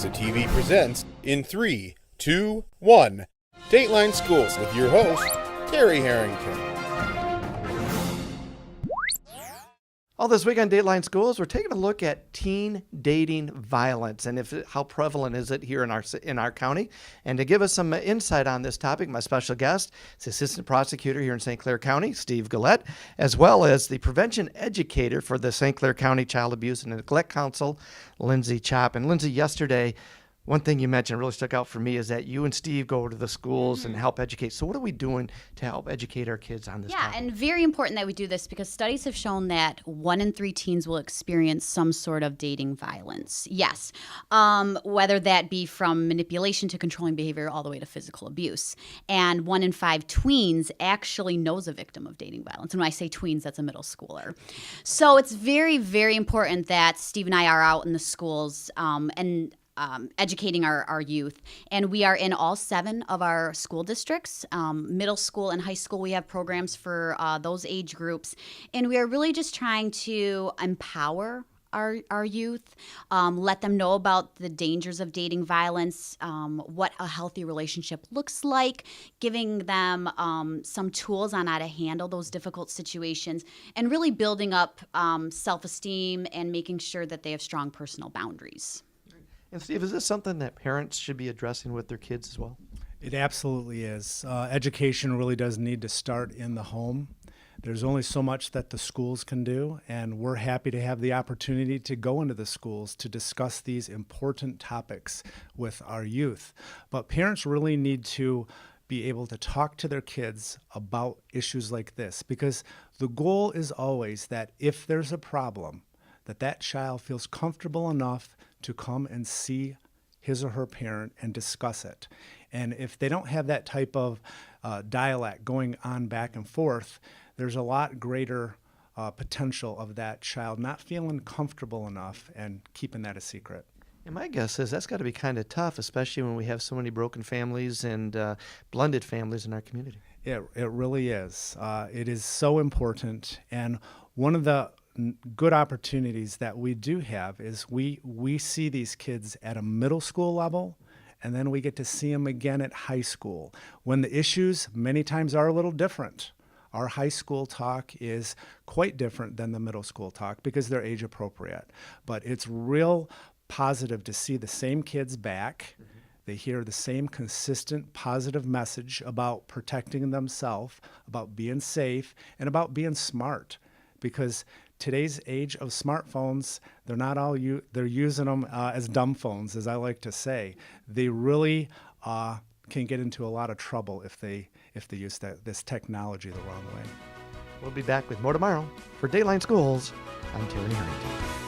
Alexa TV presents in 3, 2, 1. Dateline Schools with your host, Terry Harrington. All this week on Dateline Schools, we're taking a look at teen dating violence and how prevalent is it here in our county. And to give us some insight on this topic, my special guest is Assistant Prosecutor here in St. Clair County, Steve Gillette, as well as the Prevention Educator for the St. Clair County Child Abuse and Neglect Council, Lindsay Chopp. And Lindsay, yesterday, one thing you mentioned really stuck out for me is that you and Steve go to the schools and help educate. So what are we doing to help educate our kids on this topic? Yeah, and very important that we do this because studies have shown that 1 in 3 teens will experience some sort of dating violence. Yes, whether that be from manipulation to controlling behavior all the way to physical abuse. And 1 in 5 tweens actually knows a victim of dating violence. And when I say tweens, that's a middle schooler. So it's very, very important that Steve and I are out in the schools and educating our youth. And we are in all 7 of our school districts. Middle school and high school, we have programs for those age groups. And we are really just trying to empower our youth, let them know about the dangers of dating violence, what a healthy relationship looks like, giving them some tools on how to handle those difficult situations, and really building up self-esteem and making sure that they have strong personal boundaries. And Steve, is this something that parents should be addressing with their kids as well? It absolutely is. Education really does need to start in the home. There's only so much that the schools can do, and we're happy to have the opportunity to go into the schools to discuss these important topics with our youth. But parents really need to be able to talk to their kids about issues like this, because the goal is always that if there's a problem, that child feels comfortable enough to come and see his or her parent and discuss it. And if they don't have that type of dialect going on back and forth, there's a lot greater potential of that child not feeling comfortable enough and keeping that a secret. And my guess is that's got to be kind of tough, especially when we have so many broken families and blended families in our community. It really is. It is so important. And one of the good opportunities that we do have is we see these kids at a middle school level, and then we get to see them again at high school when the issues many times are a little different. Our high school talk is quite different than the middle school talk because they're age appropriate. But it's real positive to see the same kids back. They hear the same consistent positive message about protecting themselves, about being safe, and about being smart. Because today's age of smartphones, they're not all they're using them as dumb phones, as I like to say. They really can get into a lot of trouble if they use this technology the wrong way. We'll be back with more tomorrow. For Dateline Schools, I'm Terry Harrington.